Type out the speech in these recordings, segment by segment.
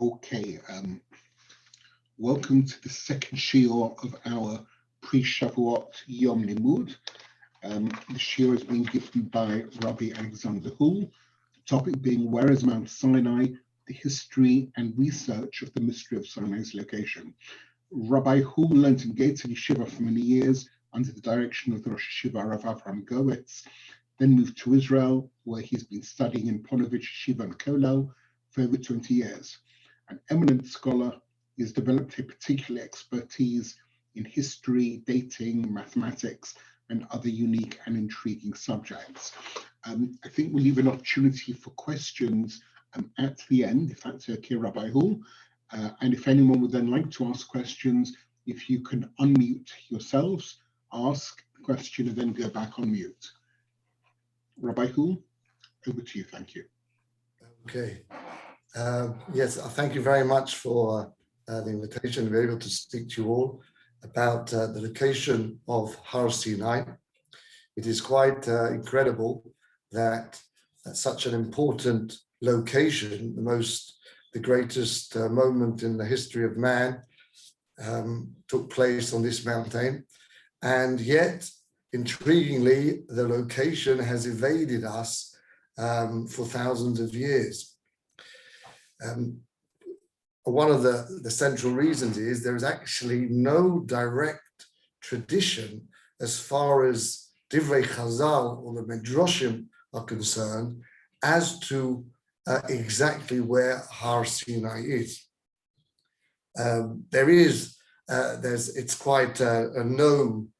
Okay, welcome to the second shiur of our pre-Shavuot Yom Limmud. The shiur is being given by Rabbi Alexander Hool, the topic being Where is Mount Sinai, the history and research of the mystery of Sinai's location. Rabbi Hool learned in Gates Yeshiva for many years under the direction of the Rosh Yeshiva Rav Avram Gowitz, then moved to Israel, where he's been studying in Ponevezh Yeshiva and Kollel for over 20 years. An eminent scholar, he has developed a particular expertise in history, dating, mathematics, and other unique and intriguing subjects. I think we'll leave an opportunity for questions at the end, if that's okay, Rabbi Hool. And if anyone would then like to ask questions, if you can unmute yourselves, ask the question, and then go back on mute. Rabbi Hool, over to you. Thank you. Okay. Yes, thank you very much for the invitation to be able to speak to you all about the location of Har Sinai. It is quite incredible that at such an important location, the greatest moment in the history of man took place on this mountain, and yet, intriguingly, the location has evaded us for thousands of years. One of the central reasons is there is actually no direct tradition as far as Divrei Chazal or the Midrashim are concerned as to exactly where Har Sinai is. It's quite a known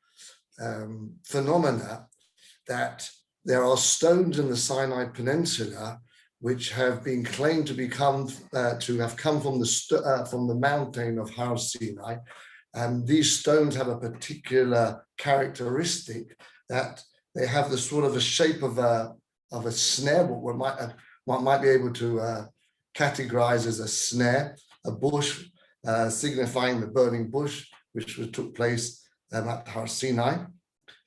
phenomena that there are stones in the Sinai Peninsula which have been claimed to have come from the mountain of Har Sinai. And these stones have a particular characteristic that they have the sort of a shape of a snare, what one might be able to categorize as a snare, a bush, signifying the burning bush, which took place at Har Sinai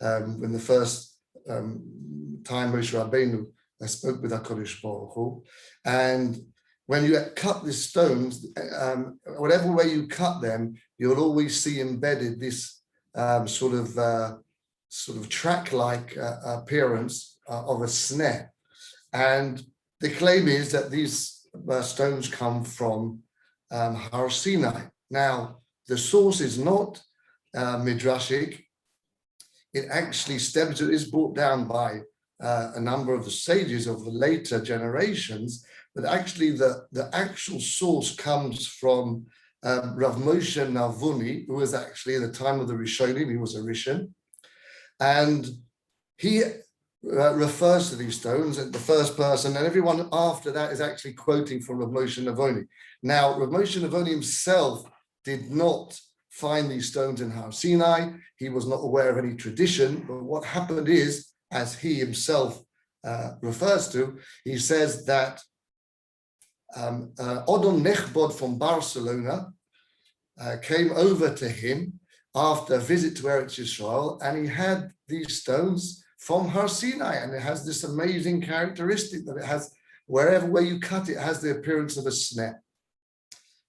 when the first time Moshe Rabbeinu I spoke with HaKadosh Baruch Hu, and when you cut these stones, whatever way you cut them, you'll always see embedded this sort of track-like appearance of a snare. And the claim is that these stones come from Har Sinai. Now, the source is not midrashic. It actually is brought down by a number of the sages of the later generations, but actually the actual source comes from Rav Moshe Navuni, who was actually at the time of the Rishonim, he was a Rishon, and he refers to these stones at the first person, and everyone after that is actually quoting from Rav Moshe Navuni. Now, Rav Moshe Navuni himself did not find these stones in Har Sinai. He was not aware of any tradition, but what happened is, as he himself refers to, he says that Odom Nechbod from Barcelona came over to him after a visit to Eretz Yisrael, and he had these stones from Har Sinai, and it has this amazing characteristic that it has, wherever way you cut it, has the appearance of a snare.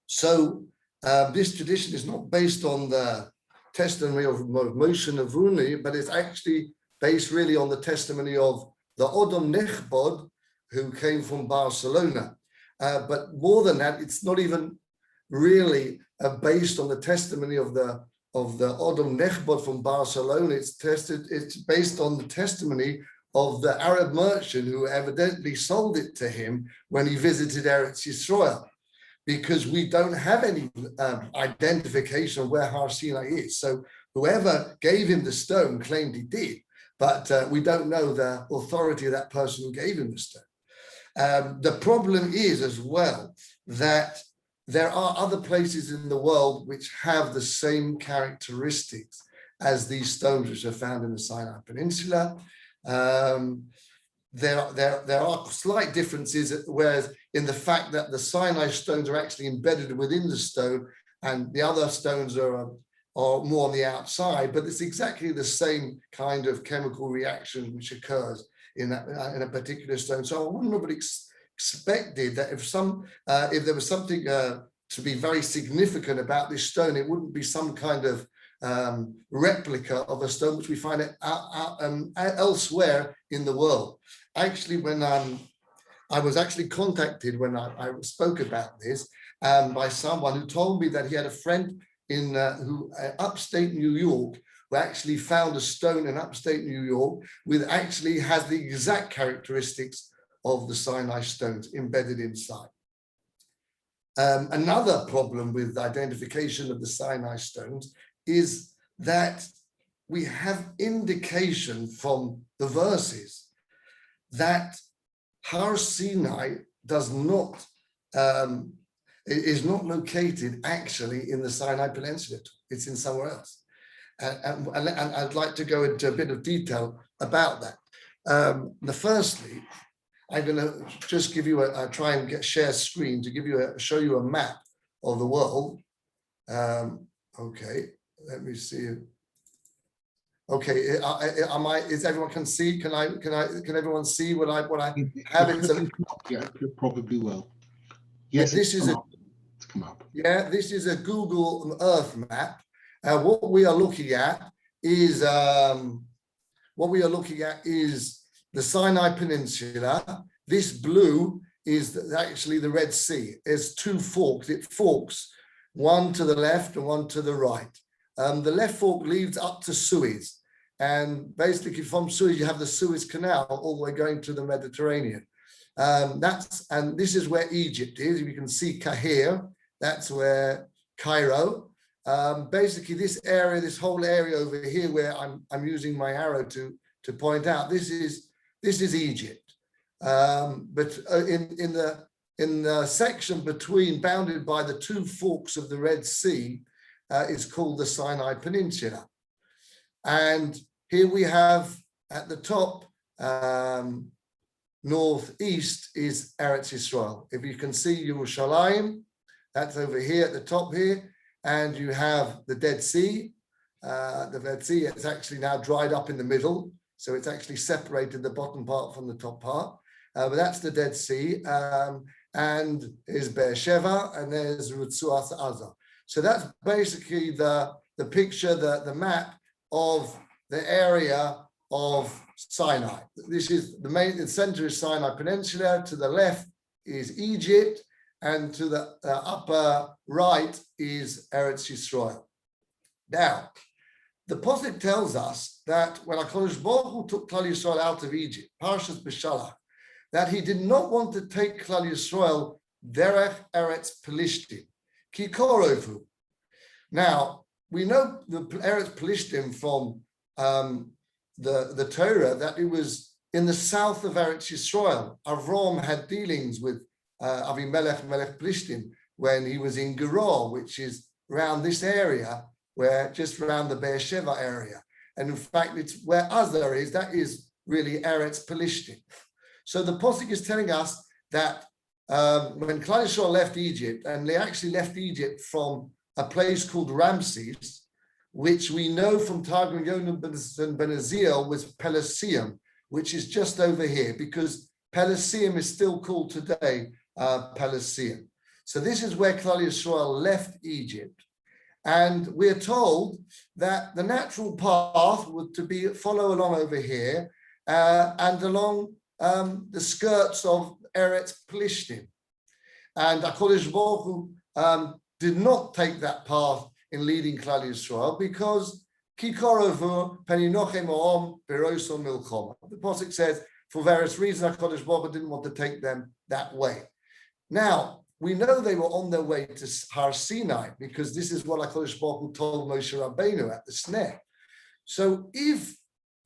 So this tradition is not based on the testimony of Moshe Navuni, but it's actually based really on the testimony of the Odom Nechbod, who came from Barcelona. But more than that, it's not even really based on the testimony of the Odom Nechbod from Barcelona. It's based on the testimony of the Arab merchant who evidently sold it to him when he visited Eretz Yisrael, because we don't have any identification of where Har Sinai is. So whoever gave him the stone claimed he did, but we don't know the authority of that person who gave him the stone. The problem is as well that there are other places in the world which have the same characteristics as these stones which are found in the Sinai Peninsula. There are slight differences, whereas in the fact that the Sinai stones are actually embedded within the stone and the other stones are more on the outside, but it's exactly the same kind of chemical reaction which occurs in a particular stone. So I wouldn't have expected that if there was something to be very significant about this stone, it wouldn't be some kind of replica of a stone which we find it elsewhere in the world. Actually, when I was actually contacted when I spoke about this by someone who told me that he had a friend in upstate New York who actually found a stone in upstate New York with actually has the exact characteristics of the Sinai stones embedded inside. Another problem with identification of the Sinai stones is that we have indication from the verses that Har Sinai is not located actually in the Sinai Peninsula. It's in somewhere else. And I'd like to go into a bit of detail about that. Firstly, I'm going to just give you try and share screen to give you show you a map of the world. Okay, let me see. Okay, is everyone can see? Can everyone see what I have? Yeah, you probably will. Yes, this is it's come up. Yeah, this is a Google Earth map. What we are looking at is the Sinai Peninsula. This blue is actually the Red Sea. There's two forks. It forks, one to the left and one to the right. The left fork leads up to Suez. And basically from Suez, you have the Suez Canal all the way going to the Mediterranean. And this is where Egypt is. You can see Cairo. That's where Cairo. Basically, this area, this whole area over here, where I'm using my arrow to point out, this is Egypt. But in the section between, bounded by the two forks of the Red Sea, is called the Sinai Peninsula. And here we have at the top, northeast is Eretz Yisrael. If you can see Yerushalayim, that's over here at the top here. And you have the Dead Sea. The Dead Sea is actually now dried up in the middle. So it's actually separated the bottom part from the top part. But that's the Dead Sea. And there's Beersheba and there's Rutzuas Aza. So that's basically the picture, the map of the area of Sinai. This is the center is Sinai Peninsula. To the left is Egypt. And to the upper right is Eretz Yisrael. Now, the Pasuk tells us that when HaKadosh Baruch Hu took Klal Yisrael out of Egypt, Parshas B'Shalach, that he did not want to take Klal Yisrael derech Eretz Pelishtim, ki korovu. Now, we know the Eretz Pelishtim from the Torah that it was in the south of Eretz Yisrael. Avram had dealings with Avimelech Melech Plishtim when he was in Gerar, which is around this area, where just around the Beersheba area. And in fact, it's where Azar is, that is really Eretz Pelishtim. So the Pasuk is telling us that when Klal Yisrael left Egypt, and they actually left Egypt from a place called Ramses, which we know from Targum Yonah ben Aziel was Pelusium, which is just over here, because Pelusium is still called today Pelusium. So this is where Klal Yisrael left Egypt. And we're told that the natural path would to be follow along over here and along the skirts of Eretz Pelishtim. And HaKadosh Baruch Hu did not take that path in leading Klal Yisrael because Kikorovu Peninochem Om Beroso Milchoma. The Pasuk says, for various reasons, HaKadosh Baruch Hu didn't want to take them that way. Now, we know they were on their way to Har Sinai because this is what HaKadosh Baruch Hu told Moshe Rabbeinu at the snare. So if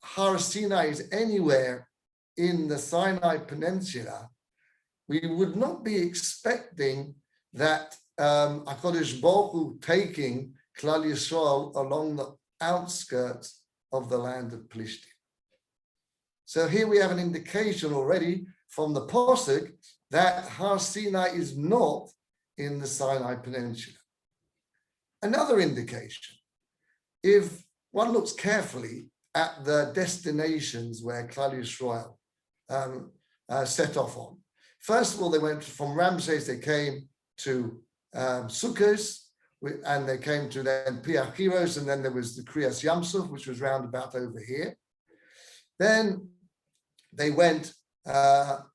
Har Sinai is anywhere in the Sinai Peninsula, we would not be expecting that HaKadosh Baruch Hu taking Klal Yisrael along the outskirts of the land of Plishtim. So here we have an indication already from the Pasuk that Har Sinai is not in the Sinai Peninsula. Another indication, if one looks carefully at the destinations where Klal Yisrael set off on. First of all, they went from Ramses, they came to Sukkos, and they came to then Piachiros, and then there was the Kriyas Yamsuf, which was round about over here. Then they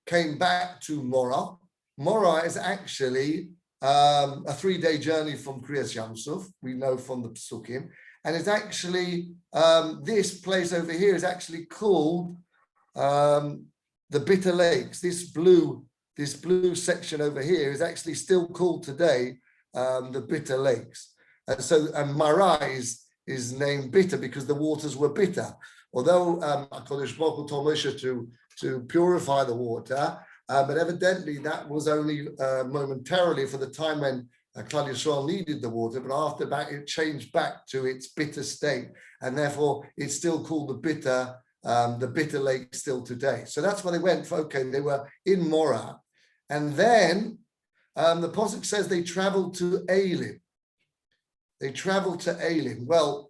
came back to Morah. Morah is actually a 3-day journey from Kriyas Yamsuf, we know from the Psukim, and it's actually, this place over here is actually called the Bitter Lakes. This blue section over here is actually still called today the Bitter Lakes. And Marah is named bitter because the waters were bitter. Although HaKadosh Baruch Hu told Moshe to purify the water, but evidently that was only momentarily for the time when Klal Yisrael needed the water, but after that it changed back to its bitter state, and therefore it's still called the bitter lake still today. So that's where they went for, okay, they were in Morah. And then the Pasuk says they traveled to Elim. They traveled to Elim. Well,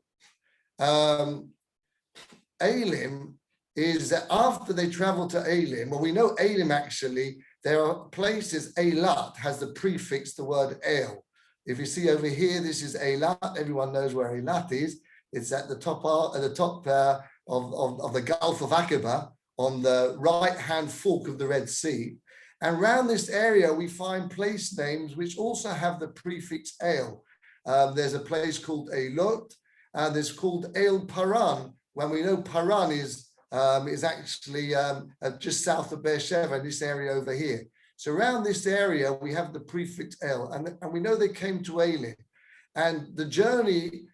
Elim is that after they traveled to Elim, well, we know Elim actually, there are places, Eilat has the prefix, the word El. If you see over here, this is Eilat. Everyone knows where Eilat is. It's at the top of the Gulf of Aqaba on the right-hand fork of the Red Sea. And around this area, we find place names which also have the prefix El. There's a place called Eilot, and there's called El Paran, when we know Paran is actually just south of Beersheba, in this area over here. So around this area, we have the prefix El, and we know they came to Elim. And the journey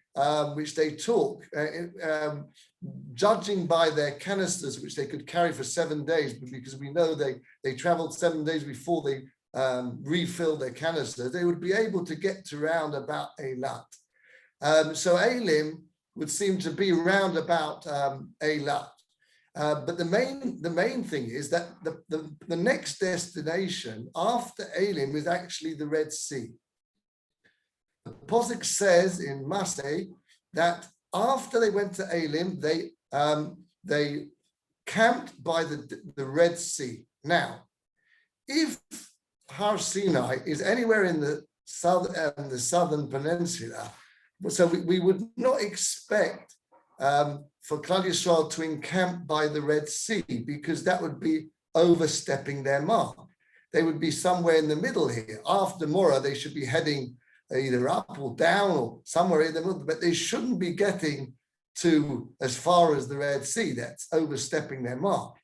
which they took, judging by their canisters, which they could carry for 7 days, because we know they traveled 7 days before they refilled their canisters, they would be able to get to round about Eilat. So Elim would seem to be round about Eilat. But the main thing is that the next destination after Elim is actually the Red Sea. The Pasuk says in Masay that after they went to Elim, they camped by the Red Sea. Now, if Har Sinai is anywhere in the southern peninsula, so we would not expect for Klal Yisrael to encamp by the Red Sea, because that would be overstepping their mark. They would be somewhere in the middle here. After Morah, they should be heading either up or down or somewhere in the middle, but they shouldn't be getting to as far as the Red Sea. That's overstepping their mark.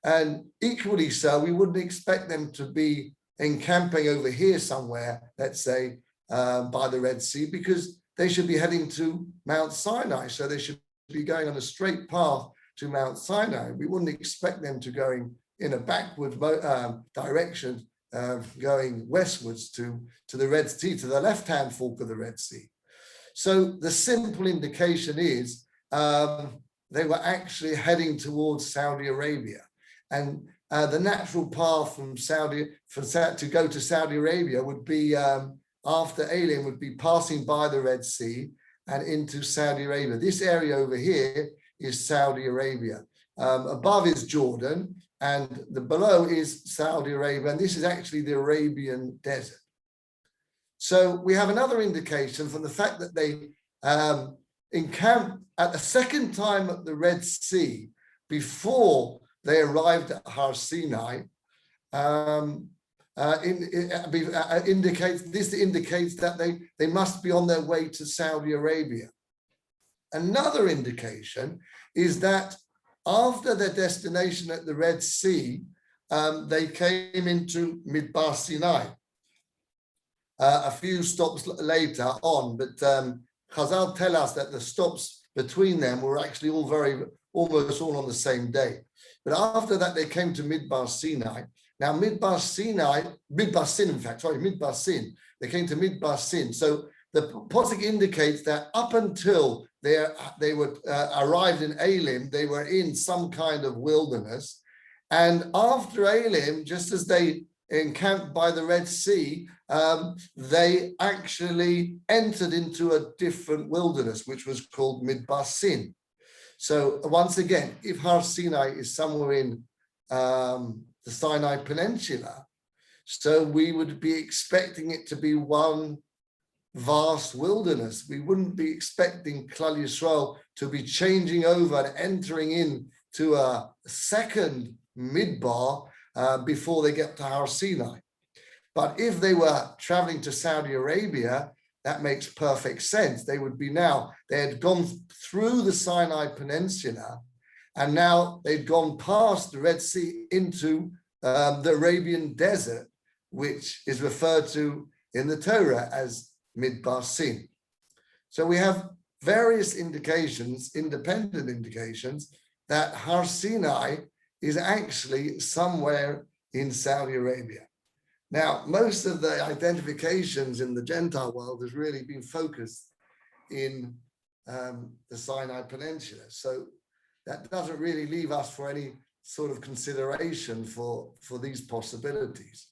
And equally so, we wouldn't expect them to be encamping over here somewhere, let's say, by the Red Sea, because they should be heading to Mount Sinai. So they should be going on a straight path to Mount Sinai. We wouldn't expect them to going in a backward direction, going westwards to the Red Sea, to the left-hand fork of the Red Sea. So the simple indication is they were actually heading towards Saudi Arabia. And the natural path to go to Saudi Arabia would be, after Elim, would be passing by the Red Sea and into Saudi Arabia. This area over here is Saudi Arabia. Above is Jordan, and below is Saudi Arabia, and this is actually the Arabian desert. So we have another indication from the fact that they encamped at the second time at the Red Sea before they arrived at Har Sinai. Indicates that they must be on their way to Saudi Arabia. Another indication is that after their destination at the Red Sea, they came into Midbar Sinai. A few stops later on, but Chazal tell us that the stops between them were actually almost all on the same day. But after that, they came to Midbar Sinai. Now, Midbar Sin, they came to Midbar Sin. So the Pasuk indicates that up until they were arrived in Elim, they were in some kind of wilderness. And after Elim, just as they encamped by the Red Sea, they actually entered into a different wilderness, which was called Midbar Sin. So once again, if Har Sinai is somewhere in the Sinai Peninsula, So we would be expecting it to be one vast wilderness. We wouldn't be expecting Klal Yisrael to be changing over and entering into a second midbar before they get to Har Sinai. But if they were traveling to Saudi Arabia, that makes perfect sense. They had gone through the Sinai Peninsula, and now they'd gone past the Red Sea into the Arabian desert, which is referred to in the Torah as Midbar Sin. So we have various indications, independent indications, that Har Sinai is actually somewhere in Saudi Arabia. Now, most of the identifications in the Gentile world has really been focused in the Sinai Peninsula. So that doesn't really leave us for any sort of consideration for these possibilities.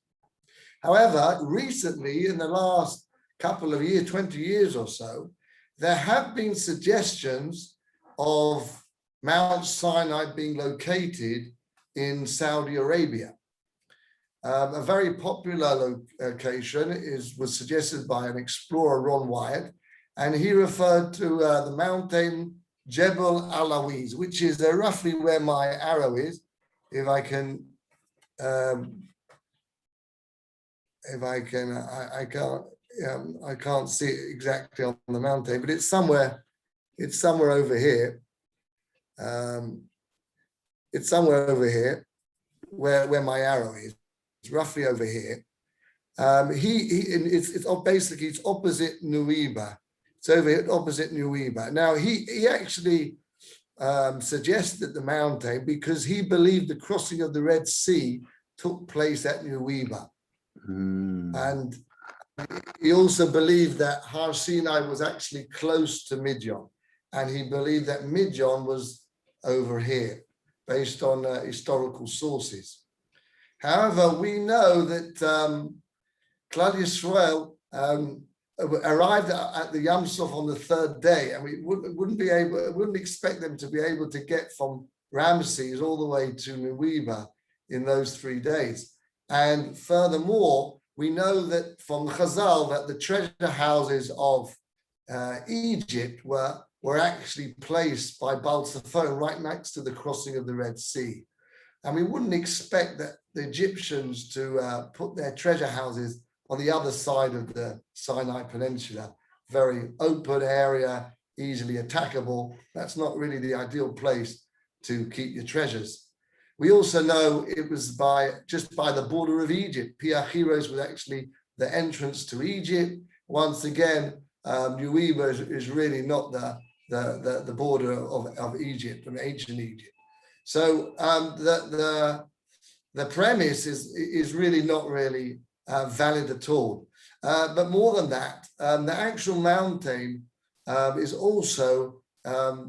However, recently, in the last couple of years, 20 years or so, there have been suggestions of Mount Sinai being located in Saudi Arabia. A very popular location was suggested by an explorer, Ron Wyatt, and he referred to the mountain Jebel Alawiz, which is roughly where my arrow is. If I can, I can't see it exactly on the mountain, but it's somewhere over here. It's somewhere over here where my arrow is. It's roughly over here. It's opposite Nuiba. It's over here opposite Nuiba. Now he actually suggested the mountain because he believed the crossing of the Red Sea took place at Nuiba. And he also believed that Har Sinai was actually close to Midian, and he believed that Midian was over here, based on historical sources. However, we know that Klal Yisrael arrived at the Yam Suf on the third day, and we wouldn't expect them to be able to get from Ramses all the way to Nuiba in those 3 days. And furthermore, we know that from Chazal that the treasure houses of Egypt were actually placed by Baal Zephon right next to the crossing of the Red Sea. And we wouldn't expect that the Egyptians to put their treasure houses on the other side of the Sinai Peninsula, very open area, easily attackable. That's not really the ideal place to keep your treasures. We also know it was just by the border of Egypt. Piachiros was actually the entrance to Egypt. Once again, Nuiba is really not the border of Egypt, from ancient Egypt. So the premise is really not really valid at all. But more than that, the actual mountain is also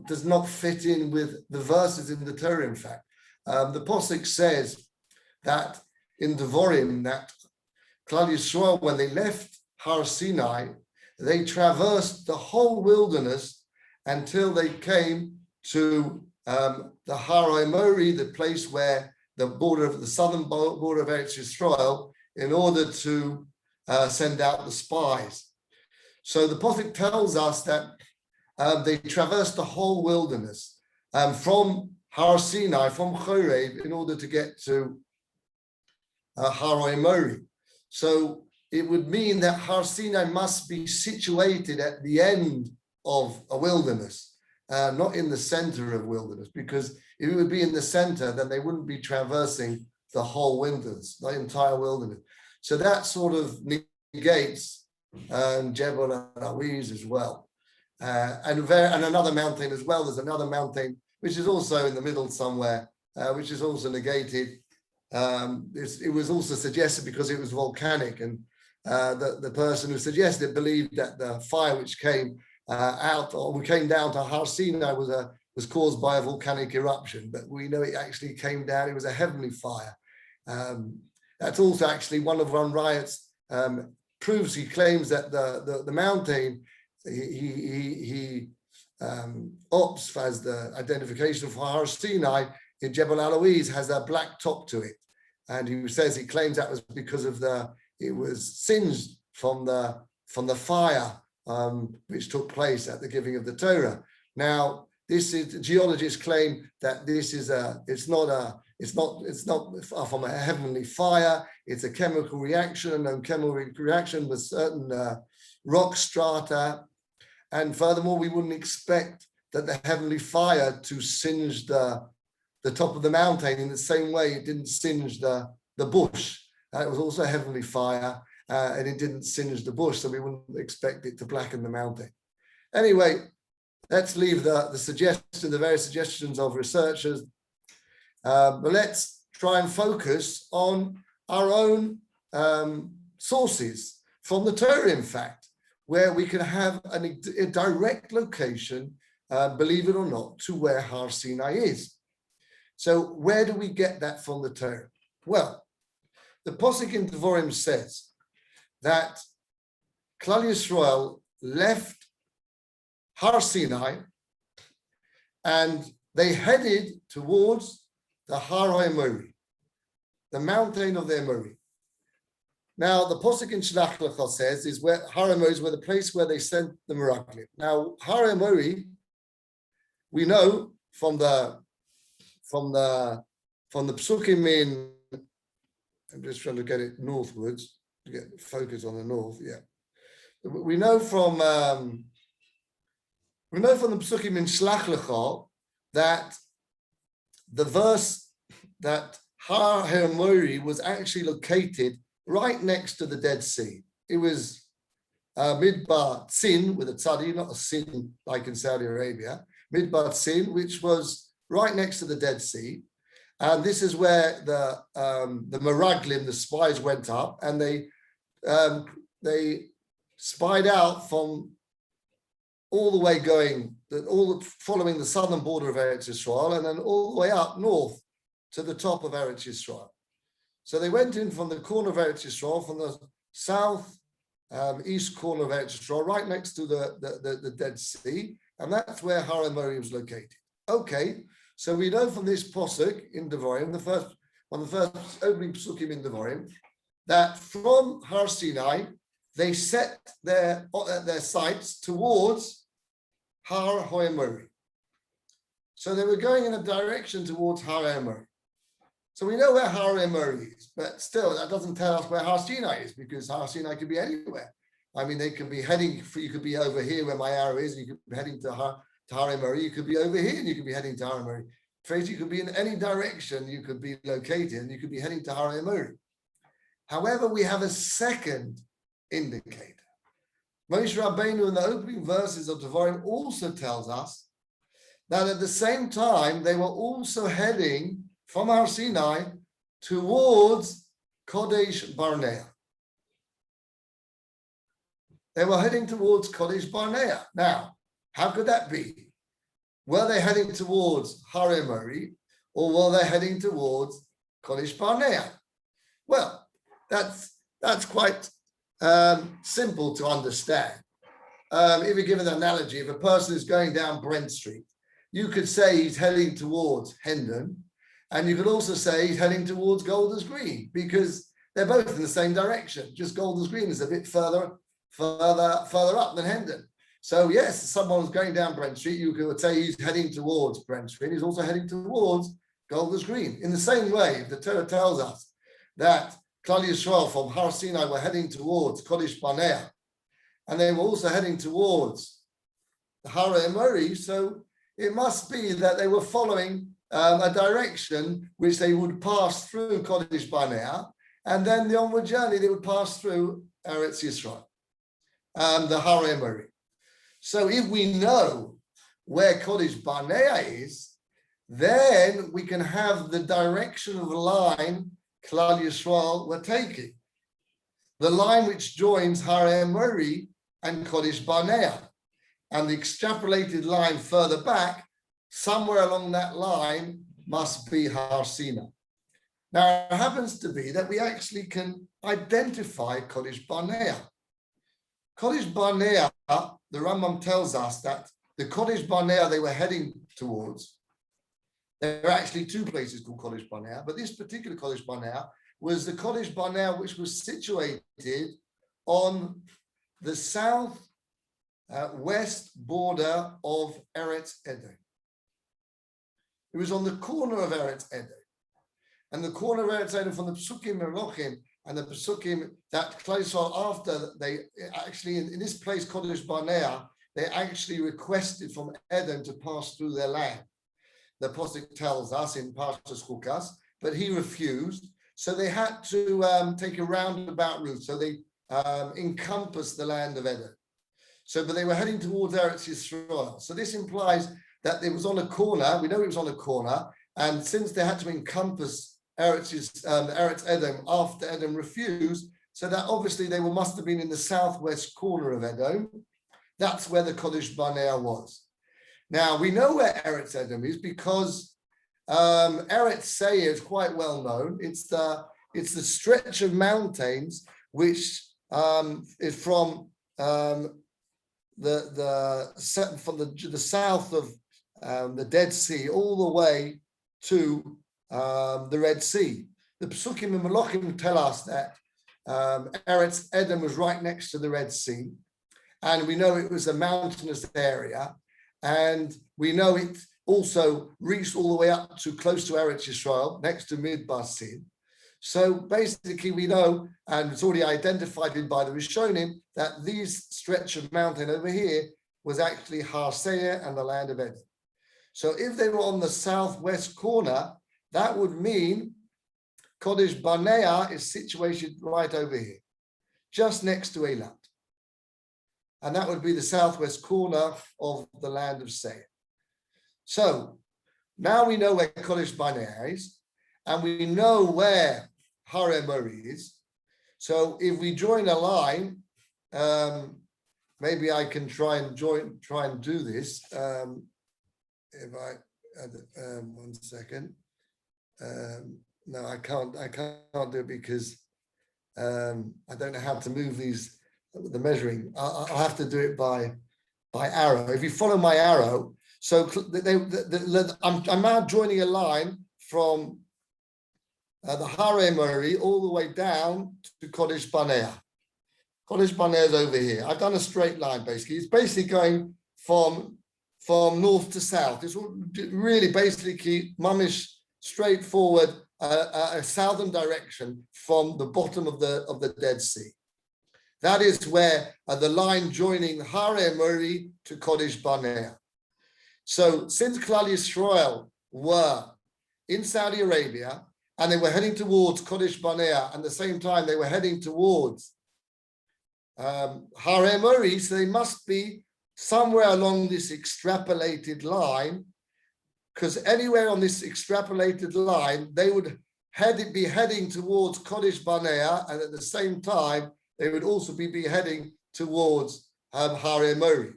does not fit in with the verses in the Torah. In fact, the Pasuk says that in Devorim that Klal Yisrael, when they left Har Sinai, they traversed the whole wilderness until they came to the Har Mori, the place where the southern border of Eretz Yisrael, in order to send out the spies. So the Pasuk tells us that they traversed the whole wilderness from Har Sinai, from Chorev, in order to get to Har Mori. So it would mean that Har Sinai must be situated at the end of a wilderness, not in the center of wilderness, because if it would be in the center, then they wouldn't be traversing the whole wilderness, the entire wilderness. So that sort of negates Jebel Alawiz as well. And another mountain as well. There's another mountain which is also in the middle somewhere, which is also negated. It was also suggested because it was volcanic, and the person who suggested it believed that the fire which came came down to Har Sinai was caused by a volcanic eruption, but we know it actually came down. It was a heavenly fire. That's also actually one of Ron Wyatt's proofs. He claims that the mountain he opts as the identification for Har Sinai in Jebel Alawiz has a black top to it. and he claims that was because of it was singed from the fire which took place at the giving of the Torah. Now, geologists claim that it's not from a heavenly fire. It's a chemical reaction, a known chemical reaction with certain rock strata. And furthermore, we wouldn't expect that the heavenly fire to singe the top of the mountain in the same way it didn't singe the bush. It was also a heavenly fire, and it didn't singe the bush, so we wouldn't expect it to blacken the mountain. Anyway, let's leave the various suggestions of researchers, but let's try and focus on our own sources from the Torah, in fact, where we can have a direct location, believe it or not, to where Har Sinai is. So where do we get that from the Torah? Well, the Posuk in Devarim says that Klal Yisrael left Har Sinai and they headed towards the Har HaEmori, the mountain of the Emori. Now, the Posuk in Shlach Lecha says is where Har HaEmori is, where the place where they sent the Meraglim. Now, Har HaEmori, we know from the Psukim in, I'm just trying to get it northwards to get focus on the north. Yeah, we know from the Psukim in Shlach Lecha that the verse that Har HaEmori was actually located right next to the Dead Sea. It was Midbar Tzin with a tzadi, not a sin like in Saudi Arabia. Midbar Tzin, which was right next to the Dead Sea. And this is where the Meraglim, the spies, went up, and they spied out from all the way following the southern border of Eretz Yisrael, and then all the way up north to the top of Eretz Yisrael. So they went in from the corner of Eretz Yisrael, from the south east corner of Eretz Yisrael, right next to the Dead Sea, and that's where Har HaEmori was located. Okay. So we know from this posuk in Devarim, one of the first opening psukim in Devarim, that from Har Sinai they set their sights towards Har HaEmori. So they were going in a direction towards Har HaEmori. So we know where Har HaEmori is, but still that doesn't tell us where Har Sinai is, because Har Sinai could be anywhere. I mean, they could be heading. You could be over here where my arrow is, and you could be heading to Har HaEmori. You could be over here and you could be heading to Har HaEmori. Tracy, you could be in any direction you could be located, and you could be heading to Har HaEmori. However, we have a second indicator. Moshe Rabbeinu in the opening verses of Devarim also tells us that at the same time they were also heading from Har Sinai towards Kodesh Barnea. They were heading towards Kodesh Barnea. Now, how could that be? Were they heading towards Har HaEmori, or were they heading towards Kodesh Barnea? Well, that's quite simple to understand. If you give an analogy, if a person is going down Brent Street, you could say he's heading towards Hendon, and you could also say he's heading towards Golders Green, because they're both in the same direction. Just Golders Green is a bit further up than Hendon. So yes, someone's going down Brent Street, you could say he's heading towards Brent Street, he's also heading towards Golders Green. In the same way, the Torah tells us that Klal Yisrael from Har Sinai were heading towards Kodesh Barnea, and they were also heading towards the Har HaEmori, so it must be that they were following a direction which they would pass through Kodesh Barnea, and then the onward journey they would pass through Eretz Yisrael, the Har HaEmori. So if we know where Kodesh Barnea is, then we can have the direction of the line Klal Yisrael were taking. The line which joins Har HaEmori and Kodesh Barnea. And the extrapolated line further back, somewhere along that line, must be Har Sinai. Now, it happens to be that we actually can identify Kodesh Barnea. Kodesh Barnea, the Rambam tells us that the Kodesh Barnea they were heading towards, there are actually two places called Kodesh Barnea, but this particular Kodesh Barnea was the Kodesh Barnea, which was situated on the south west border of Eretz Edom. It was on the corner of Eretz Edom. And the corner of Eretz Edom from the Psukim Merochim and the Psukim that close on after, they actually, in this place, Kodesh Barnea, they actually requested from Edom to pass through their land. The Pasuk tells us in Parshas Chukas, but he refused. So they had to take a roundabout route. So they encompassed the land of Edom. So, but they were heading towards Eretz Yisrael. So this implies that it was on a corner. We know it was on a corner. And since they had to encompass Eretz Edom after Edom refused, so that obviously they must have been in the southwest corner of Edom. That's where the Kodesh Barnea was. Now, we know where Eretz Edom is because Eretz Seir is quite well known. It's the stretch of mountains which is from the south of the Dead Sea all the way to the Red Sea. The Psukim and Malachim tell us that Eretz Edom was right next to the Red Sea, and we know it was a mountainous area, and we know it also reached all the way up to close to Eretz Yisrael, next to Midbar Sin. So basically we know, and it's already identified by the Rishonim, that these stretch of mountain over here was actually Har Seir and the land of Edom. So if they were on the southwest corner, that would mean Kodesh Barnea is situated right over here, just next to Eilat. And that would be the southwest corner of the land of Seir. So now we know where Kodesh Barnea is, and we know where Har Emori is. So if we join a line, maybe I can try and do this. If I, one second. No, I can't do it because I don't know how to move the measuring. I'll have to do it by arrow. If you follow my arrow, so I'm now joining a line from the Har Emori all the way down to Kodesh Barnea. Kodesh Barnea is over here. I've done a straight line basically. It's basically going from north to south. It's really basically mamish straightforward, a southern direction from the bottom of the Dead Sea. That is where the line joining Har Emori to Kodesh Barnea. So since Klal Yisrael were in Saudi Arabia and they were heading towards Kodesh Barnea, and at the same time they were heading towards Har Emori, so they must be somewhere along this extrapolated line, because anywhere on this extrapolated line, they would be heading towards Kodesh Barnea, and at the same time, they would also be heading towards Har Emori.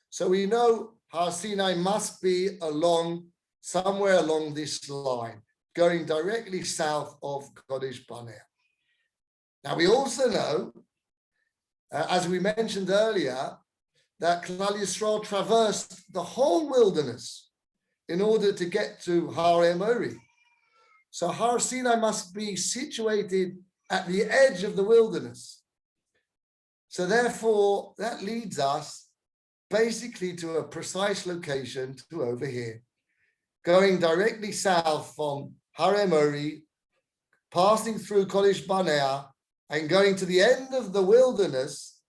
So we know Har Sinai must be somewhere along this line, going directly south of Kodesh Barnea. Now we also know, as we mentioned earlier, that Klal Yisrael traversed the whole wilderness in order to get to Har Emori. So Har Sinai must be situated at the edge of the wilderness. So therefore, that leads us basically to a precise location to over here, going directly south from Har Emori, passing through Kodesh Barnea, and going to the end of the wilderness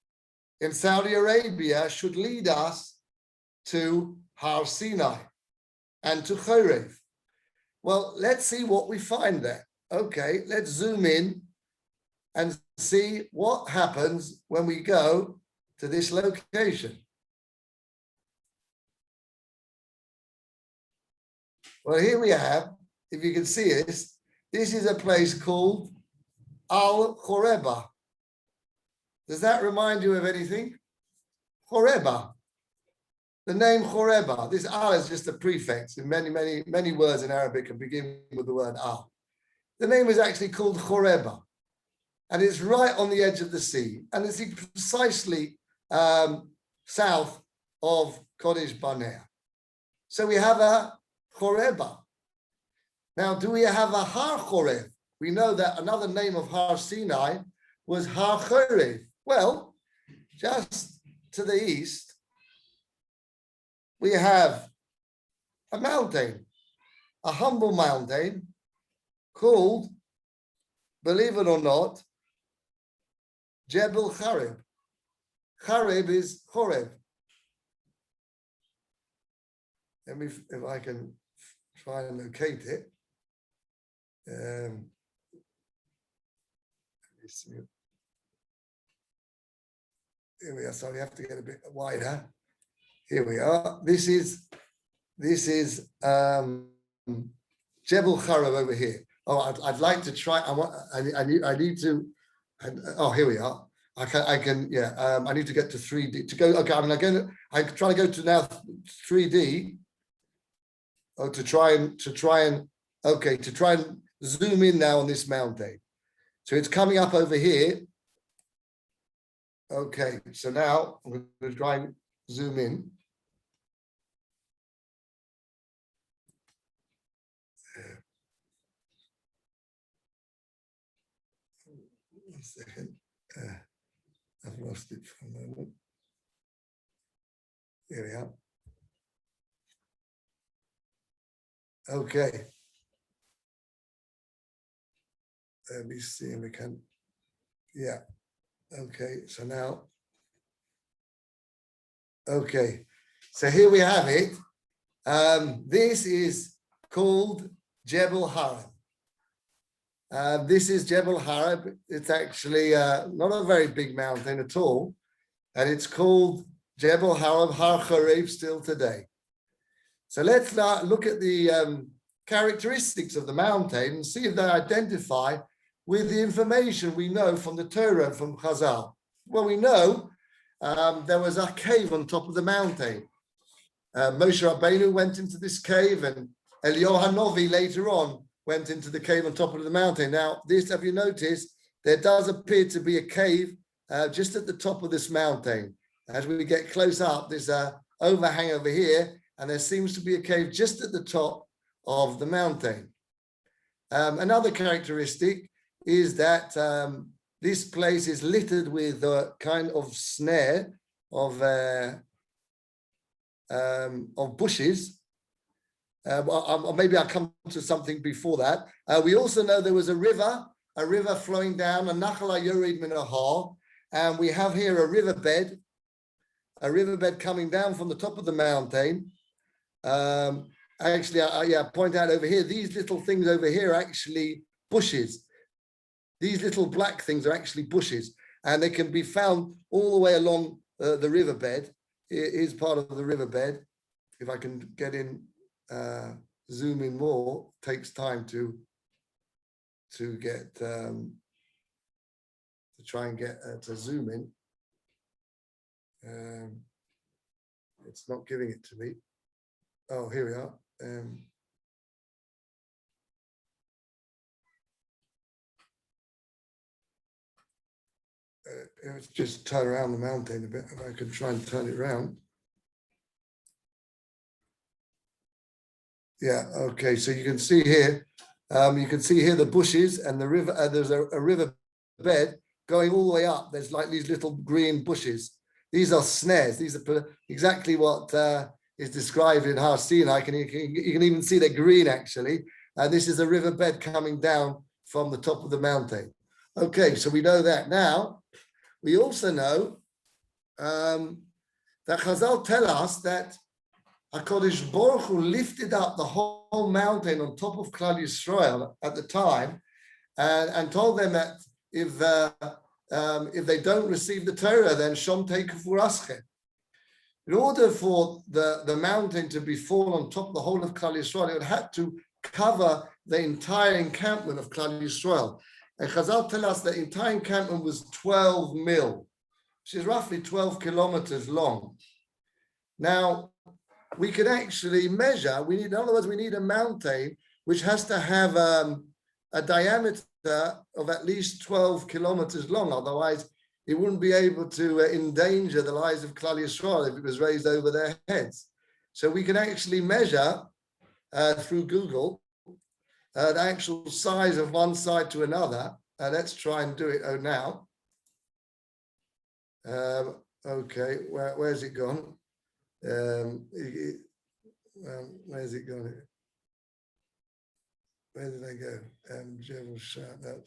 in Saudi Arabia should lead us to Har Sinai and to Chorev. Well, let's see what we find there. Okay, let's zoom in and see what happens when we go to this location. Well, here we have, if you can see this is a place called Al Choreba. Does that remind you of anything? Choreba. The name Choreba. This Al is just a prefix in many words in Arabic and begin with the word Al. The name is actually called Choreba. And it's right on the edge of the sea. And it's precisely south of Kodesh Barnea. So we have a Choreba. Now, do we have a Har Chorev? we know that another name of Har Sinai was Har Chorev. Well, just to the east, we have a mountain, a humble mountain called, believe it or not, Jebel Chareb. Chareb is Chorev. Let me, if I can try and locate it. Let me see. Here we are. Sorry, I have to get a bit wider. Here we are. This is Jebel Chareb over here. Oh, I'd like to try. I need to. Oh, here we are. I can. Yeah. I need to get to 3D to go. Okay. I'm trying to go to now 3D. Oh, to try and zoom in now on this mountain. So it's coming up over here. Okay, so now I'm going to try and zoom in. One second. I've lost it for a moment. Here we are. Okay. Let me see if we can. Yeah. Okay. So now. Okay. So here we have it. This is called Jebel Hareb. This is Jebel Hareb. It's actually not a very big mountain at all. And it's called Jebel Hareb, Har Chorev still today. So let's look at the characteristics of the mountain and see if they identify with the information we know from the Torah and from Chazal. Well, we know there was a cave on top of the mountain. Moshe Rabbeinu went into this cave, and Eliyahu Hanavi later on went into the cave on top of the mountain. Now, this, have you noticed, there does appear to be a cave just at the top of this mountain. As we get close up, there's an overhang over here, and there seems to be a cave just at the top of the mountain. Another characteristic is that this place is littered with a kind of snare of bushes. Or maybe I'll come to something before that. We also know there was a river flowing down, a Nachal HaYored Min HaHar, and we have here a riverbed coming down from the top of the mountain. Actually, I point out over here, these little things over here are actually bushes. These little black things are actually bushes, and they can be found all the way along the riverbed. It is part of the riverbed. If I can get in, zoom in more, takes time to get to try and get to zoom in. It's not giving it to me. Oh, here we are. Let's just turn around the mountain a bit. If I could try and turn it around. Yeah, okay, so you can see here, the bushes and the river. There's a river bed going all the way up. There's like these little green bushes. These are snares. These are exactly what is described in Har Sinai. You can even see they're green actually. And this is a riverbed coming down from the top of the mountain. Okay, so we know that now. We also know that Chazal tell us that HaKadosh Baruch Hu lifted up the whole mountain on top of Klal Yisrael at the time, and told them that if they don't receive the Torah, then Shom Teikufu Aschem. In order for the mountain to be fall on top of the whole of Klal Yisrael, it would have to cover the entire encampment of Klal Yisrael. And Chazal tell us the entire encampment was 12 mil, which is roughly 12 kilometers long. Now, we can actually measure, in other words, we need a mountain which has to have a diameter of at least 12 kilometers long. Otherwise, it wouldn't be able to endanger the lives of Klal Yisrael if it was raised over their heads. So we can actually measure through Google the actual size of one side to another. Let's try and do it now. Okay, where's it gone? Where's it gone? Where did I go? No,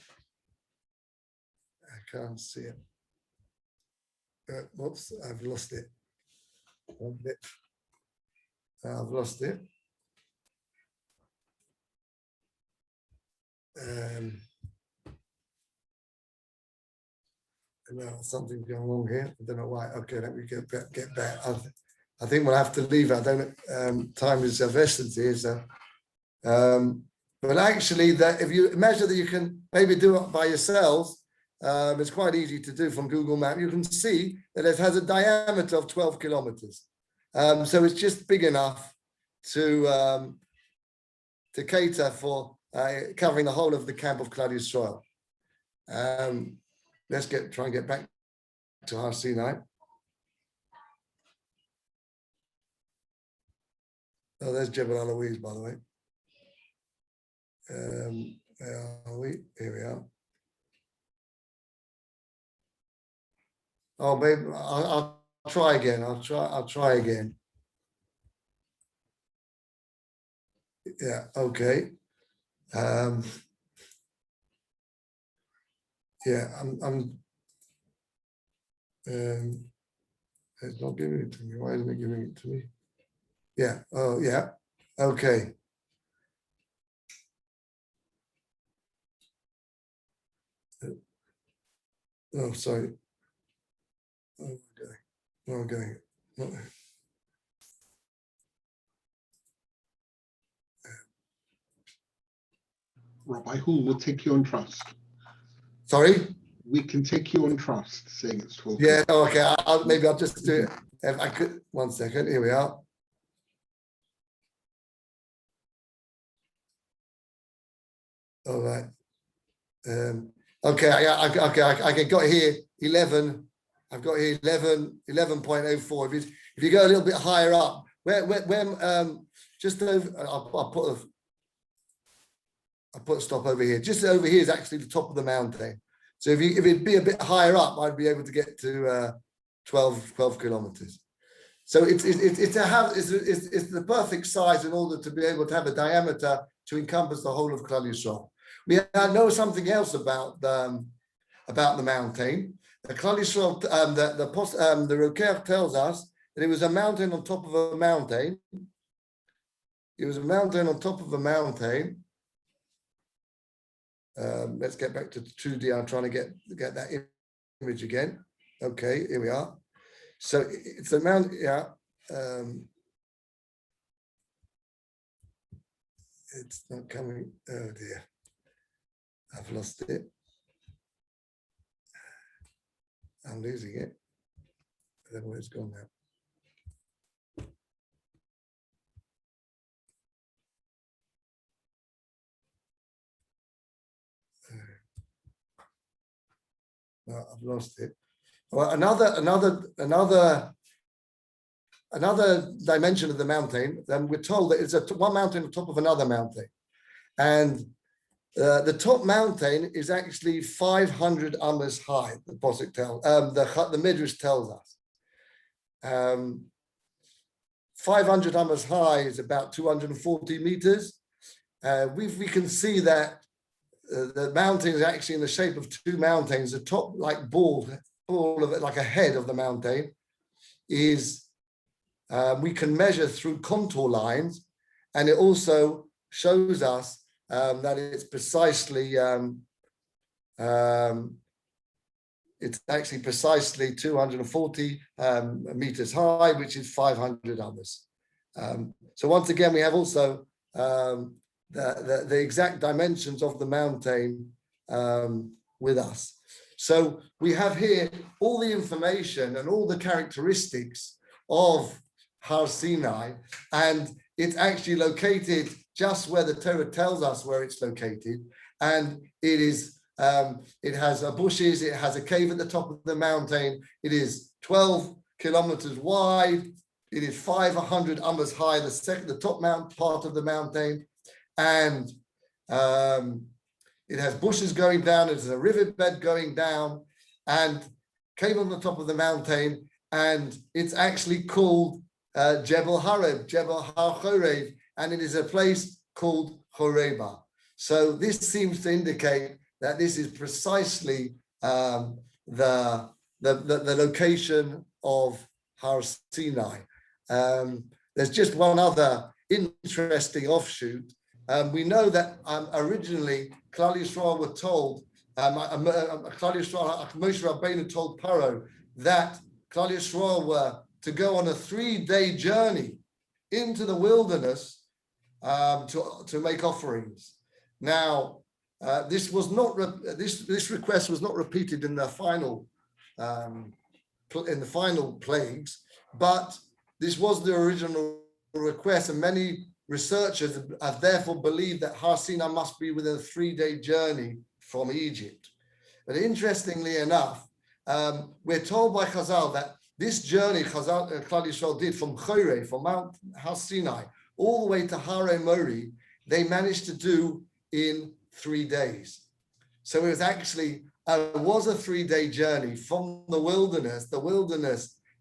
I can't see it. Whoops, I've lost it. I've lost it. No, something's going wrong here. I don't know why. Okay, let me get back. I think we'll have to leave. I don't. Time is of essence here. So, but actually, that if you measure that, you can maybe do it by yourselves. It's quite easy to do from Google Maps. You can see that it has a diameter of 12 kilometers. So it's just big enough to cater for covering the whole of the camp of Klal Yisrael. Let's try and get back to Har Sinai. Oh, there's Jebel Eloise, by the way. Where are we? Here we are. Oh, babe, I'll try again. I'll try again. Yeah. Okay. Yeah, it's not giving it to me. Why isn't it giving it to me? Yeah. Oh, yeah. Okay. Oh, sorry. Okay. Rabbi Hool will take you on trust. Sorry? We can take you on trust, saying it's 12. Yeah, okay. Maybe I'll just do it. If I could, 1 second. Here we are. All right. Okay, I got here 11. I've got here 11.04. If you go a little bit higher up, where just over, I'll put a stop over here. Just over here is actually the top of the mountain. So if it'd be a bit higher up, I'd be able to get to 12 kilometers. So it's the perfect size in order to be able to have a diameter to encompass the whole of Klal Yisrael. We know something else about the mountain. The Klal Yisrael, the Rokeach tells us that it was a mountain on top of a mountain. It was a mountain on top of a mountain. Let's get back to the 2D. I'm trying to get that image again. Okay, here we are. So it's a mountain, yeah. It's not coming. Oh dear. I've lost it. I'm losing it. I don't know where it's gone now. No, I've lost it. Well, another dimension of the mountain. Then we're told that it's one mountain on top of another mountain, and the top mountain is actually 500 amas high. The Pasuk tells, the Midrash tells us. 500 amas high is about 240 meters. We can see that the mountain is actually in the shape of two mountains. The top, like ball of it, like a head of the mountain, is we can measure through contour lines, and it also shows us that it's precisely it's actually precisely 240 meters high, which is 500 amas. So once again, we have also the exact dimensions of the mountain with us. So we have here all the information and all the characteristics of Har Sinai, and it's actually located just where the Torah tells us where it's located, and it is it has bushes, it has a cave at the top of the mountain, it is 12 kilometers wide, it is 500 amas high, the top part of the mountain, and It has bushes going down, it has a riverbed going down, and came on the top of the mountain, and it's actually called Jebel Hareb, Jebel HaChorev, and it is a place called Horeba. So this seems to indicate that this is precisely the location of Har Sinai. There's just one other interesting offshoot. We know that originally Klal Yisrael were told, Klal Yisrael, Moshe Rabbeinu told Paro that Klal Yisrael were to go on a 3-day journey into the wilderness to make offerings. Now, this was not this request was not repeated in the final plagues, but this was the original request, and many researchers have therefore believed that Har Sinai must be within a 3-day journey from Egypt. But interestingly enough, we're told by Chazal that this journey Klal Yisrael did from Chorev, from Mount Har Sinai, all the way to Har Mori, they managed to do in 3 days. So it was actually was a 3-day journey from the wilderness,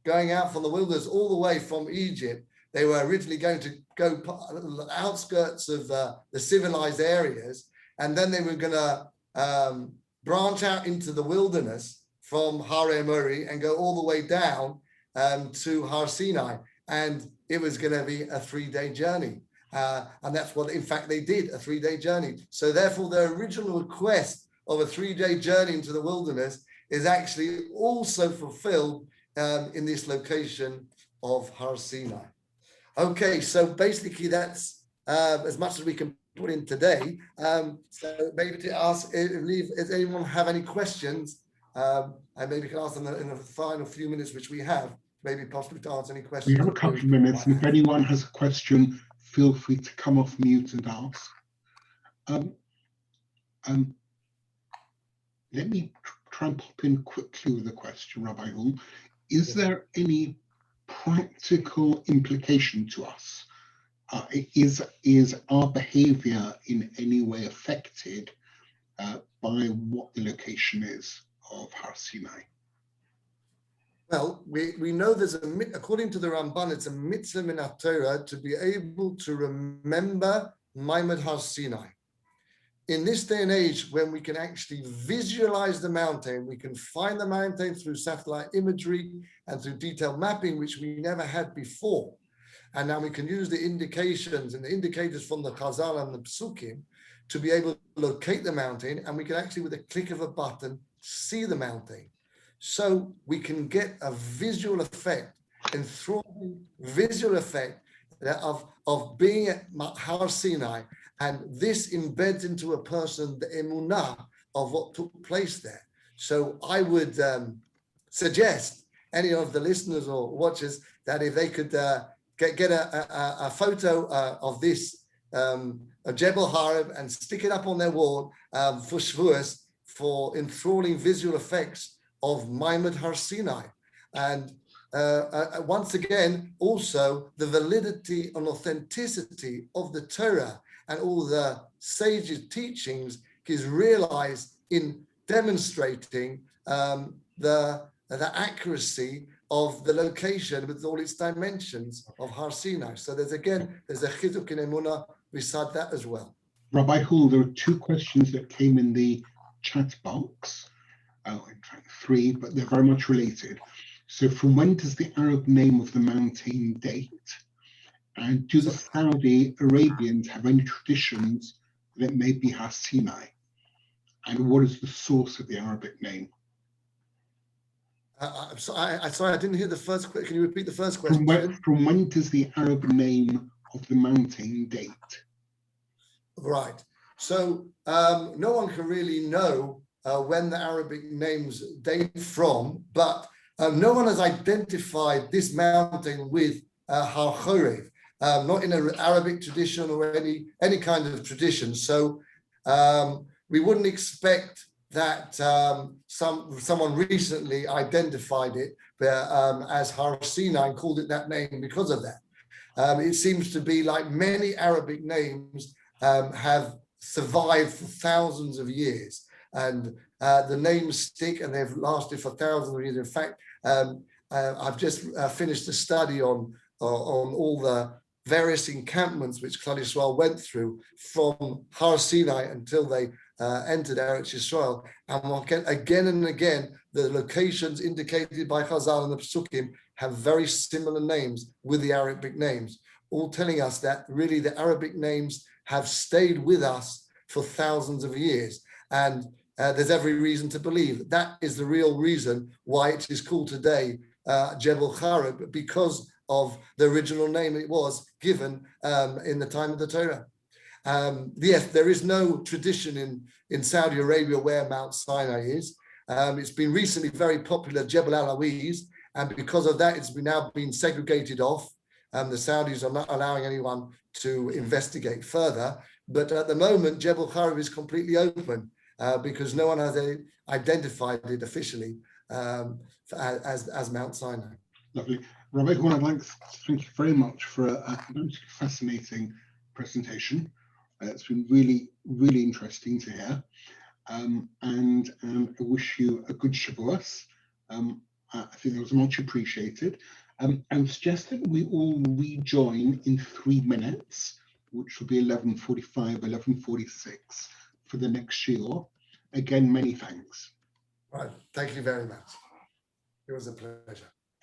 going out from the wilderness all the way from Egypt. They were originally going to go the outskirts of the civilized areas, and then they were going to branch out into the wilderness from Har Mori and go all the way down to Har Sinai. And it was going to be a 3-day journey. And that's what, in fact, they did, a 3-day journey. So therefore, their original request of a 3-day journey into the wilderness is actually also fulfilled in this location of Har Sinai. Okay, so basically that's as much as we can put in today. So maybe to ask, if anyone have any questions, and maybe we can ask them in the final few minutes which we have, maybe possibly to answer any questions. We have a couple of minutes, and if anyone has a question, feel free to come off mute and ask. Let me try and pop in quickly with a question, Rabbi Hool. Is there any practical implication to us? Is our behavior in any way affected by what the location is of Har Sinai? Well, we know there's according to the Ramban, it's a mitzvah min Torah to be able to remember Maimad Har Sinai. In this day and age, when we can actually visualize the mountain, we can find the mountain through satellite imagery and through detailed mapping, which we never had before. And now we can use the indications and the indicators from the Chazal and the Psukim to be able to locate the mountain, and we can actually, with a click of a button, see the mountain. So we can get a visual effect, enthralling visual effect of being at Har Sinai, and this embeds into a person the emunah of what took place there. So I would suggest any of the listeners or watchers that if they could get a photo of this of Jebel Hareb and stick it up on their wall for Shavuot, for enthralling visual effects of Maimad Har Sinai. And once again, also the validity and authenticity of the Torah and all the sages' teachings is realized in demonstrating the accuracy of the location with all its dimensions of Har Sinai. So there's a chizuk in emunah beside that as well. Rabbi Hool, there are 2 questions that came in the chat box. In fact 3, but they're very much related. So from when does the Arab name of the mountain date? And do the Saudi Arabians have any traditions that may be Har Sinai? And what is the source of the Arabic name? Sorry, I didn't hear the first question. Can you repeat the first question? From when does the Arab name of the mountain date? Right. So no one can really know when the Arabic names date from, but no one has identified this mountain with Har Chorev, not in an Arabic tradition or any kind of tradition. So we wouldn't expect that someone recently identified it as Har Sinai and called it that name because of that. It seems to be like many Arabic names have survived for thousands of years, and the names stick, and they've lasted for thousands of years. In fact, I've just finished a study on all the various encampments which Klal Yisrael went through from Har Sinai until they entered Eretz Yisrael, and again and again, the locations indicated by Chazal and the Pesukim have very similar names with the Arabic names, all telling us that really the Arabic names have stayed with us for thousands of years. And there's every reason to believe that is the real reason why it is called today Jebel Chareb, because of the original name it was given in the time of the Torah. Yes, there is no tradition in Saudi Arabia where Mount Sinai is. It's been recently very popular, Jebel Alawiz, and because of that, it's now been segregated off. The Saudis are not allowing anyone to investigate further. But at the moment, Jebel Chareb is completely open because no one has identified it officially as Mount Sinai. Lovely. Rabbi Hool, I'd like to thank you very much for a fascinating presentation. It's been really, really interesting to hear. And I wish you a good Shavuot. I think that was much appreciated. I would suggest that we all rejoin in 3 minutes, which will be 11:45, 11:46 for the next shiur. Again, many thanks. Right. Thank you very much. It was a pleasure.